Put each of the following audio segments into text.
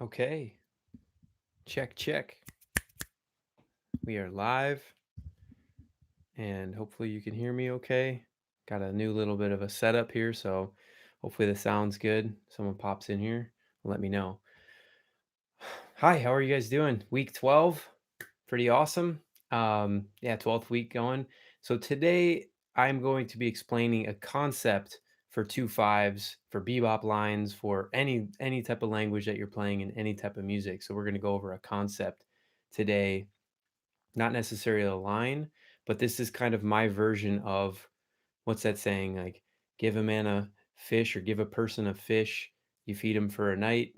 Okay, check, check. We are live, and hopefully you can hear me okay. Got a new little bit of a setup here, so hopefully the sound's good. Someone pops in here, let me know. Hi, how are you guys doing? Week 12, pretty awesome. Yeah, 12th week going. So today I'm going to be explaining a concept for 2/5s, for bebop lines, for any type of language that you're playing in any type of music. So we're going to go over a concept today, not necessarily a line, but this is kind of my version of what's that saying? Like, give a man a fish or give a person a fish, you feed him for a night.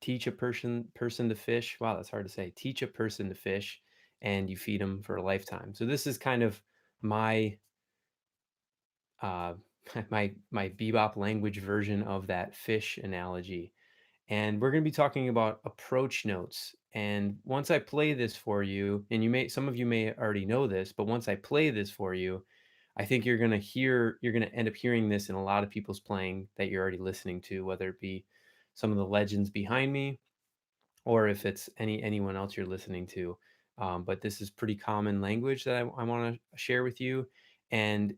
Teach a person to fish. Wow, that's hard to say. Teach a person to fish, and you feed him for a lifetime. So this is kind of my uh, my bebop language version of that fish analogy. And we're going to be talking about approach notes. And once I play this for you, and some of you may already know this, but once I play this for you, I think you're going to end up hearing this in a lot of people's playing that you're already listening to, whether it be some of the legends behind me or if it's anyone else you're listening to. But this is pretty common language that I want to share with you, and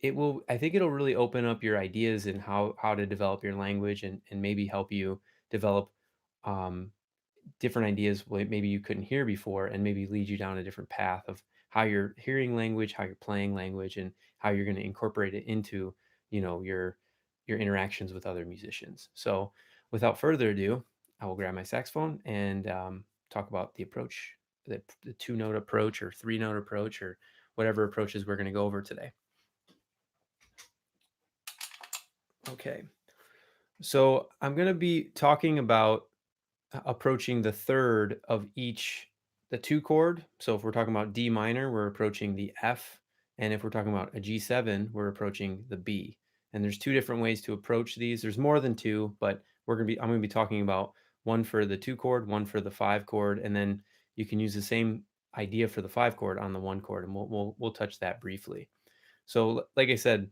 I think it'll really open up your ideas in how to develop your language and maybe help you develop um, different ideas maybe you couldn't hear before, and maybe lead you down a different path of how you're hearing language, how you're playing language, and how you're going to incorporate it into your interactions with other musicians. So without further ado, I will grab my saxophone and talk about the approach, the 2-note approach or 3-note approach or whatever approaches we're going to go over today. Okay, so I'm going to be talking about approaching the third of the 2 chord. So if we're talking about D minor, we're approaching the F, and if we're talking about a G7, we're approaching the B. And there's 2 different ways to approach these. There's more than 2, but I'm going to be talking about one for the 2 chord, one for the 5 chord, and then you can use the same idea for the 5 chord on the 1 chord, and we'll touch that briefly. So like I said,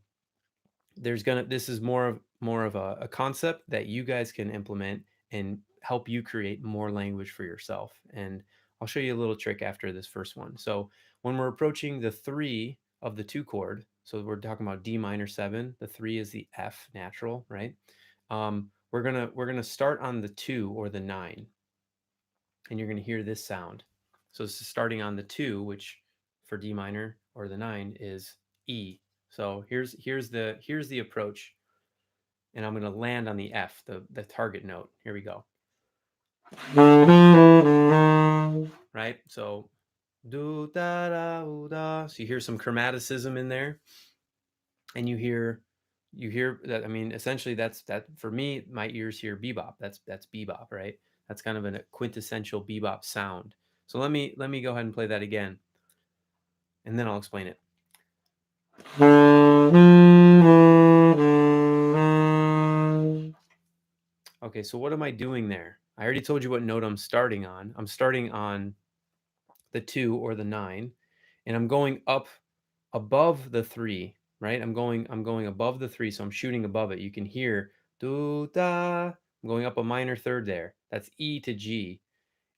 this is more of a concept that you guys can implement and help you create more language for yourself. And I'll show you a little trick after this first one. So when we're approaching the 3 of the 2 chord, so we're talking about D minor 7, the 3 is the F natural, right? We're gonna start on the 2 or the 9, and you're gonna hear this sound. So this is starting on the 2, which for D minor or the 9 is E. So here's the approach, and I'm going to land on the F, the target note. Here we go. Right? So do da da da. So you hear some chromaticism in there, and you hear that. I mean, essentially, that's that for me. My ears hear bebop. That's bebop, right? That's kind of a quintessential bebop sound. So let me go ahead and play that again, and then I'll explain it. Okay, so what am I doing there? I already told you what note I'm starting on. I'm starting on the 2 or the 9, and I'm going up above the 3, right? I'm going above the 3, so I'm shooting above it. You can hear do da. I'm going up a minor third there. That's E to G.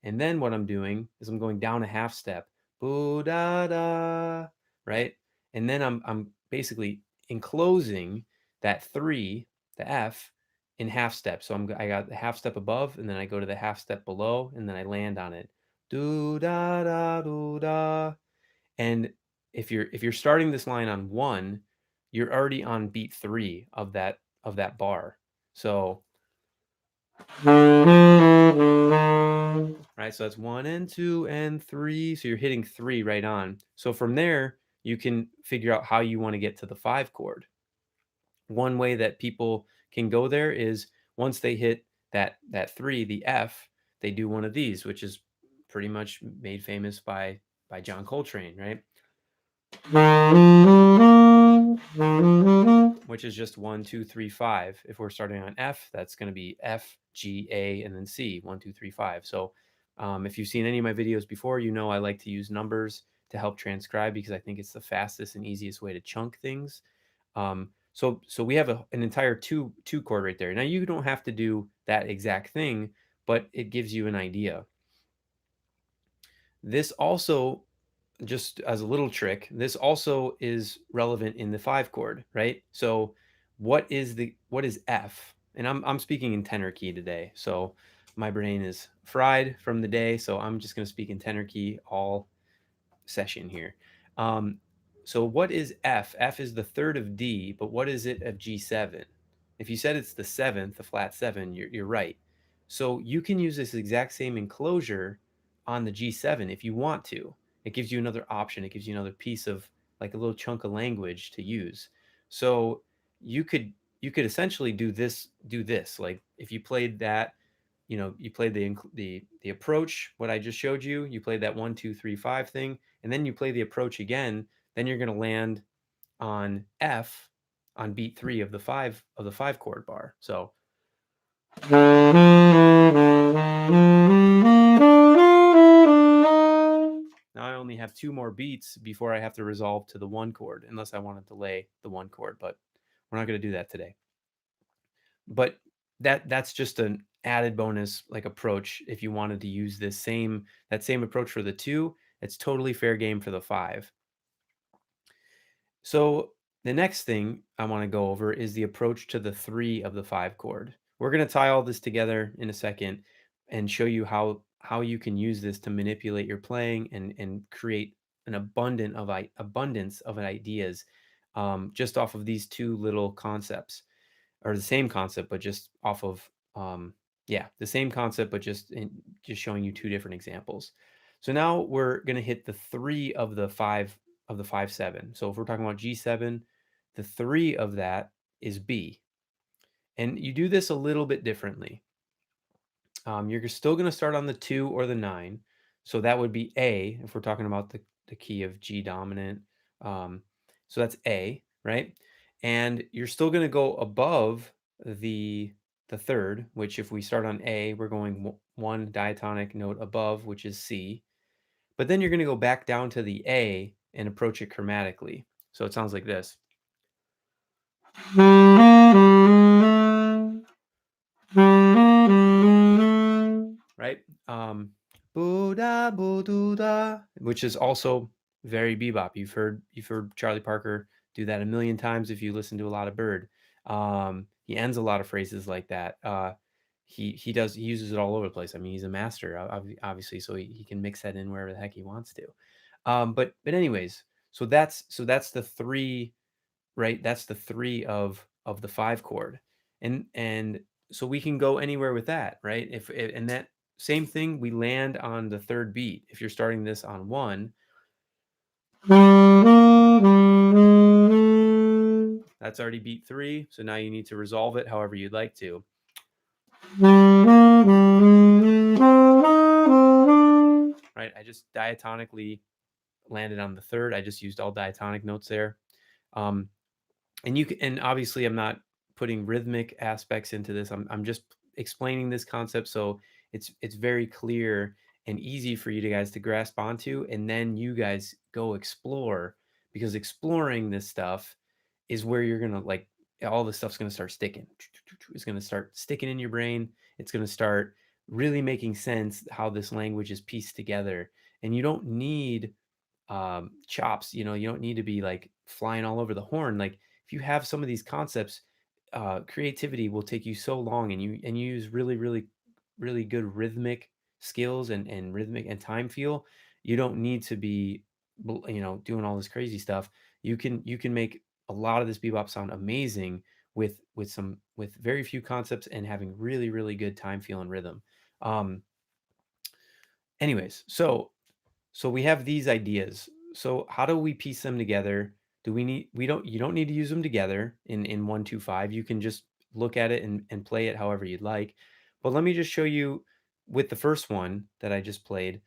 And then what I'm doing is I'm going down a half step. Boo da da, right? And then I'm basically enclosing that 3, the F, in half step. So I got the half step above, and then I go to the half step below, and then I land on it. Do da da do da. And if you're starting this line on 1, you're already on beat 3 of that bar. So right, so that's 1 and 2 and 3. So you're hitting 3 right on. So from there, you can figure out how you want to get to the 5 chord. One way that people can go there is once they hit that 3, the F, they do one of these, which is pretty much made famous by John Coltrane, right? Which is just 1, 2, 3, 5. If we're starting on F, that's going to be F, G, A, and then C, 1, 2, 3, 5. So if you've seen any of my videos before, you know I like to use numbers to help transcribe because I think it's the fastest and easiest way to chunk things. So we have an entire two chord right there. Now you don't have to do that exact thing, but it gives you an idea. This also, just as a little trick, this also is relevant in the 5 chord, right? So what is F? And I'm speaking in tenor key today. So my brain is fried from the day, so I'm just going to speak in tenor key all session here. Um, so what is F? F is the third of D, but what is it of G7? If you said it's the seventh, the flat seven, you're right. So you can use this exact same enclosure on the G7 if you want to. It gives you another option. It gives you another piece of, like, a little chunk of language to use. So you could essentially do this. Like, if you played that, you played the approach, what I just showed you. You played that 1 2 3 5 thing, and then you play the approach again. Then you're going to land on F on beat 3 of the 5 chord bar. So now I only have 2 more beats before I have to resolve to the 1 chord, unless I want to delay the 1 chord, but we're not going to do that today. But that's just an added bonus, like, approach. If you wanted to use that same approach for the 2, it's totally fair game for the 5. So the next thing I want to go over is the approach to the 3 of the 5 chord. We're going to tie all this together in a second and show you how you can use this to manipulate your playing and create an abundance of ideas, just off of these 2 little concepts, or the same concept, but just off of, the same concept, but just showing you 2 different examples. So now we're going to hit the 3 of the 5 7. So if we're talking about G7, the 3 of that is B. And you do this a little bit differently. You're still going to start on the 2 or the 9. So that would be A if we're talking about the key of G dominant. So that's A, right? And you're still going to go above the third, which, if we start on A, we're going 1 diatonic note above, which is C. But then you're going to go back down to the A and approach it chromatically. So it sounds like this. Right? Boo-da, boo-doo-da, which is also very bebop. You've heard Charlie Parker do that a million times if you listen to a lot of Bird. He ends a lot of phrases like that. He uses it all over the place. I mean, he's a master, obviously, so he can mix that in wherever the heck he wants to. But anyways, so that's the 3, right? That's the 3 of the 5 chord, and so we can go anywhere with that, right? And that same thing, we land on the 3rd beat. If you're starting this on 1, that's already beat 3. So now you need to resolve it however you'd like to. Right? I just diatonically landed on the 3rd. I just used all diatonic notes there. And obviously I'm not putting rhythmic aspects into this. I'm just explaining this concept so it's very clear and easy for you guys to grasp onto, and then you guys go explore, because exploring this stuff is where you're gonna, like, all this stuff's gonna start sticking. It's gonna start sticking in your brain. It's gonna start really making sense how this language is pieced together, and you don't need chops. You don't need to be, like, flying all over the horn. Like, if you have some of these concepts, creativity will take you so long, and you use really, really, really good rhythmic skills and rhythmic and time feel. You don't need to be, doing all this crazy stuff. You can make a lot of this bebop sound amazing with very few concepts and having really, really good time feel and rhythm. Um, anyways, so we have these ideas. So how do we piece them together? You don't need to use them together in 1 2 5. You can just look at it and play it however you'd like. But let me just show you, with the first one that I just played,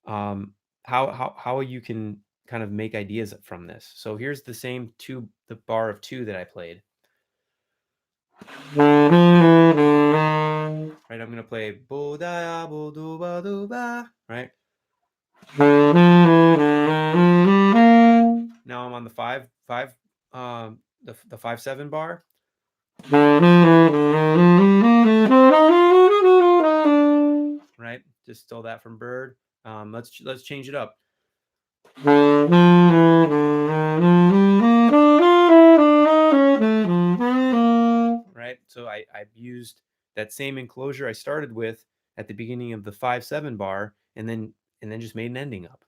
how you can kind of make ideas from this. So here's the bar of 2 that I played. Right, I'm gonna play bo da bo do ba do ba, right? Now I'm on the 5 5, the 5 7 bar. stole that from Bird. Let's change it up. Right. So I've used that same enclosure I started with at the beginning of the 5/7 bar, and then just made an ending up.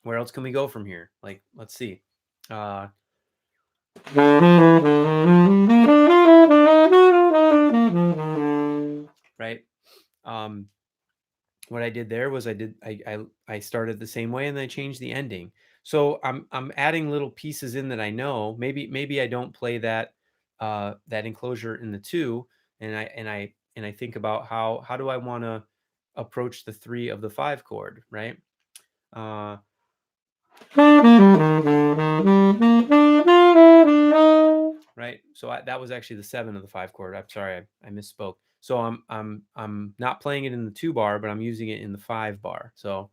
Where else can we go from here? Like, let's see. Uh, right. Um, what I did there was I started the same way and then I changed the ending. So I'm adding little pieces in that I know. Maybe I don't play that enclosure in the two, and I think about how do I want to approach the three of the five chord, right? Uh, right. So that was actually the seven of the five chord. I'm sorry, I misspoke. So I'm not playing it in the two bar, but I'm using it in the five bar. So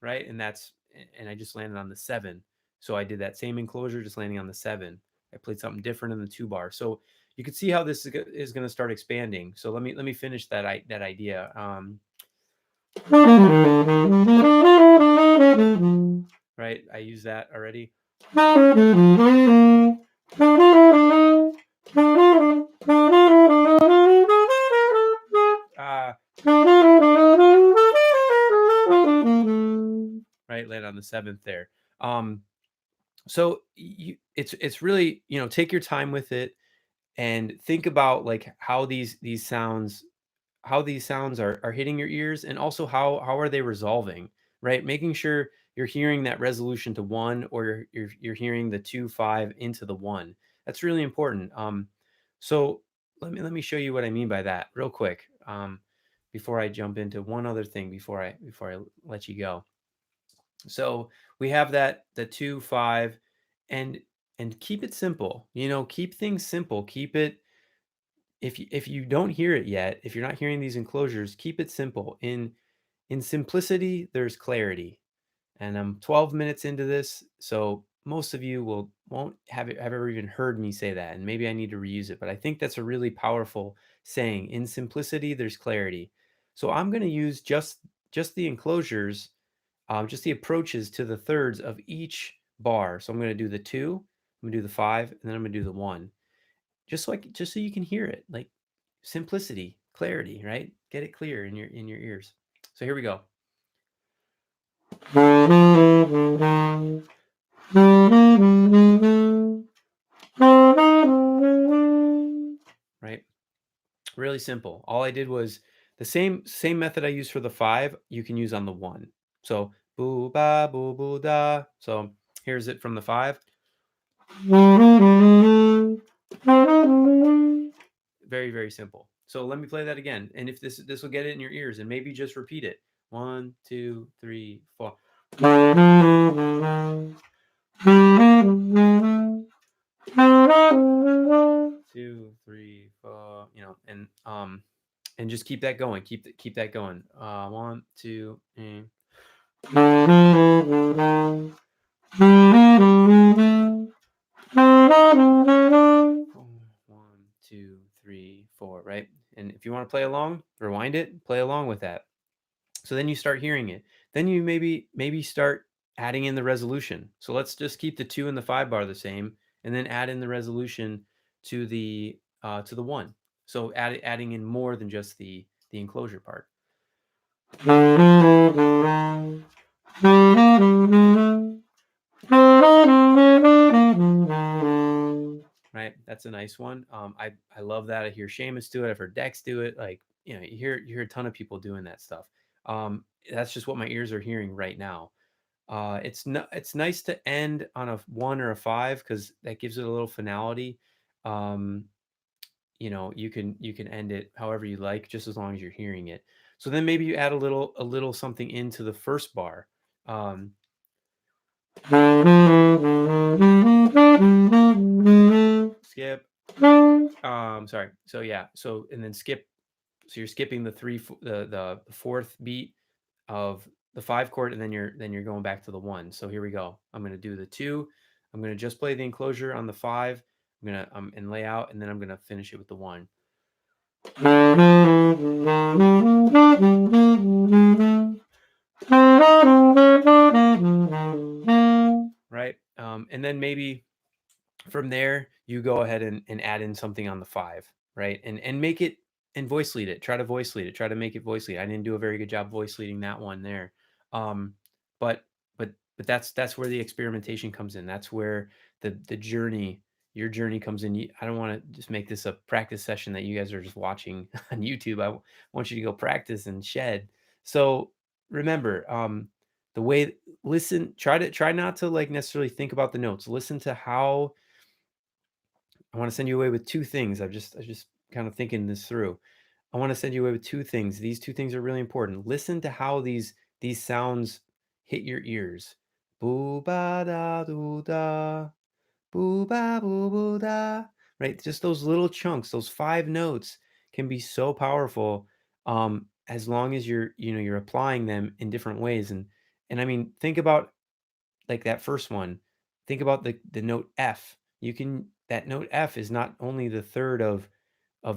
right, and I just landed on the seven. So I did that same enclosure, just landing on the seven. I played something different in the two bar. So you can see how this is going to start expanding. So let me finish that idea. Right, I use that already. Uh, right, land on the seventh there. So it's really, take your time with it and think about like how these sounds are hitting your ears, and also how are they resolving, right? Making sure you're hearing that resolution to one, or you're hearing the 2/5 into the one. That's really important. So let me show you what I mean by that real quick. Before I jump into one other thing before I let you go. So we have that the 2/5, and keep it simple. Keep things simple. Keep it, if you don't hear it yet, if you're not hearing these enclosures, keep it simple. In simplicity, there's clarity. And I'm 12 minutes into this, so most of you won't have ever even heard me say that, and maybe I need to reuse it. But I think that's a really powerful saying. In simplicity, there's clarity. So I'm going to use just the enclosures, just the approaches to the thirds of each bar. So I'm going to do the two, I'm going to do the five, and then I'm going to do the one, just so you can hear it. Like, simplicity, clarity, right? Get it clear in your ears. So here we go. Right? Really simple. All I did was the same method I used for the five, you can use on the one. So boo ba boo boo da. So here's it from the five. Very, very simple. So let me play that again. And if this will get it in your ears, and maybe just repeat it. 1, 2, 3, 4. 2, 3, 4. And just keep that going. Keep that going. 1, 2, and 1, 2, 3, 4. Right. And if you want to play along, rewind it, play along with that. So then you start hearing it. Then you maybe start adding in the resolution. So let's just keep the 2 and the 5 bar the same, and then add in the resolution to the one. So adding in more than just the enclosure part. Right, that's a nice one. I love that. I hear Seamus do it. I've heard Dex do it. Like, you hear a ton of people doing that stuff. That's just what my ears are hearing right now. It's nice to end on a one or a five, because that gives it a little finality. Um, you can end it however you like, just as long as you're hearing it. So then maybe you add a little something into the first bar. Um, skip. Sorry. So yeah. So and then skip. So you're skipping the fourth beat of the five chord, and then you're going back to the one. So here we go. I'm gonna do the two. I'm gonna just play the enclosure on the five. I'm gonna and lay out, and then I'm gonna finish it with the one. Right? And then maybe from there, you go ahead and add in something on the 5, right? And make it and voice lead it. Try to voice lead it. Try to make it voice lead. I didn't do a very good job voice leading that one there. Um, but but that's where the experimentation comes in. That's where the journey, your journey comes in. I don't want to just make this a practice session that you guys are just watching on YouTube. Want you to go practice and shed. So remember, the way listen, try not to like necessarily think about the notes. Listen to how I want to send you away with two things. I just kind of thinking this through. I want to send you away with two things. These two things are really important. Listen to how these sounds hit your ears. Boo ba da doo da, boo ba boo boo da. Right? Just those little chunks, those 5 notes can be so powerful as long as you're applying them in different ways. And I mean, think about like that first one, think about the note F. You can that note F is not only the third of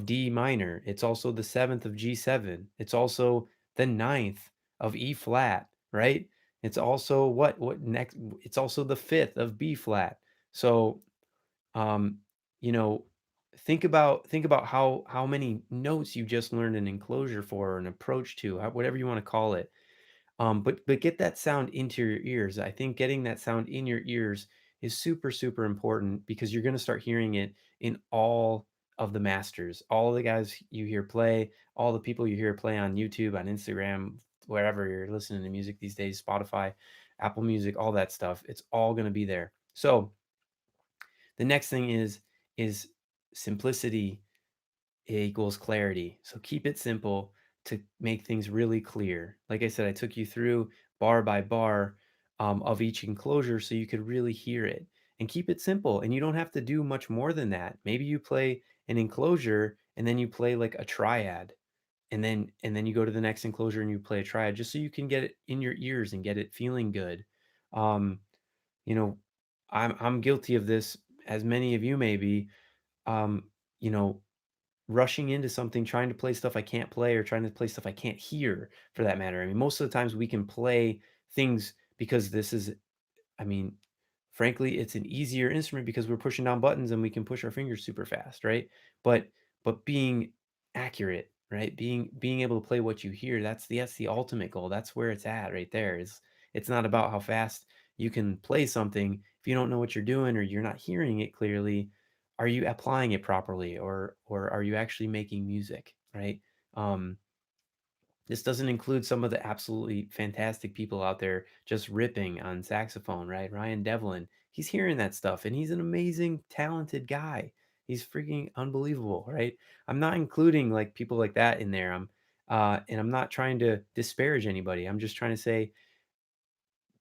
D minor, it's also the seventh of G7. It's also the ninth of E flat, right? It's also what next? It's also the fifth of B flat. So, um, you know, think about how many notes you just learned an enclosure for, or an approach to, whatever you want to call it. But get that sound into your ears. I think getting that sound in your ears is super, super important because you're gonna start hearing it in all of the masters, all the guys you hear play, all the people you hear play on YouTube, on Instagram, wherever you're listening to music these days, Spotify, Apple Music, all that stuff. It's all gonna be there. So the next thing is simplicity equals clarity. So keep it simple to make things really clear. Like I said, I took you through bar by bar of each enclosure so you could really hear it. And keep it simple. And you don't have to do much more than that. Maybe you play an enclosure and then you play like a triad. And then you go to the next enclosure and you play a triad just so you can get it in your ears and get it feeling good. Um, you know, I'm guilty of this, as many of you may be. Um, you know, rushing into something, trying to play stuff I can't play or trying to play stuff I can't hear for that matter. I mean, most of the times we can play things because this is I mean, frankly, it's an easier instrument because we're pushing down buttons and we can push our fingers super fast, right? But being accurate, right? Being able to play what you hear, that's the ultimate goal. That's where it's at right there. It's not about how fast you can play something. If you don't know what you're doing or you're not hearing it clearly, are you applying it properly or are you actually making music, right? Um, this doesn't include some of the absolutely fantastic people out there just ripping on saxophone, right? Ryan Devlin, he's hearing that stuff and he's an amazing, talented guy. He's freaking unbelievable, right? I'm not including like people like that in there. And I'm not trying to disparage anybody. I'm just trying to say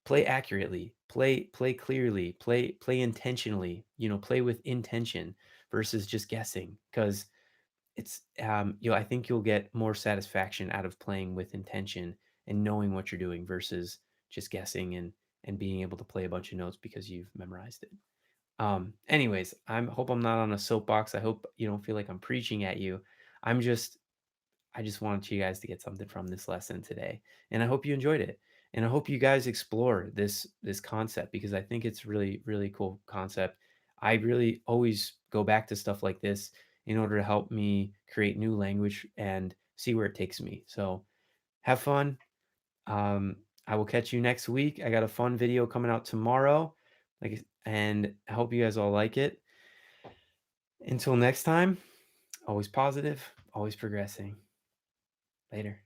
play accurately, play clearly, play intentionally, play with intention versus just guessing because I think you'll get more satisfaction out of playing with intention and knowing what you're doing versus just guessing and being able to play a bunch of notes because you've memorized it. Anyways, hope I'm not on a soapbox. I hope you don't feel like I'm preaching at you. I'm just I just wanted you guys to get something from this lesson today, and I hope you enjoyed it. And I hope you guys explore this concept because I think it's really really cool concept. I really always go back to stuff like this in order to help me create new language and see where it takes me. So have fun. Um, I will catch you next week. I got a fun video coming out tomorrow, and I hope you guys all like it. Until next time, always positive, always progressing. Later.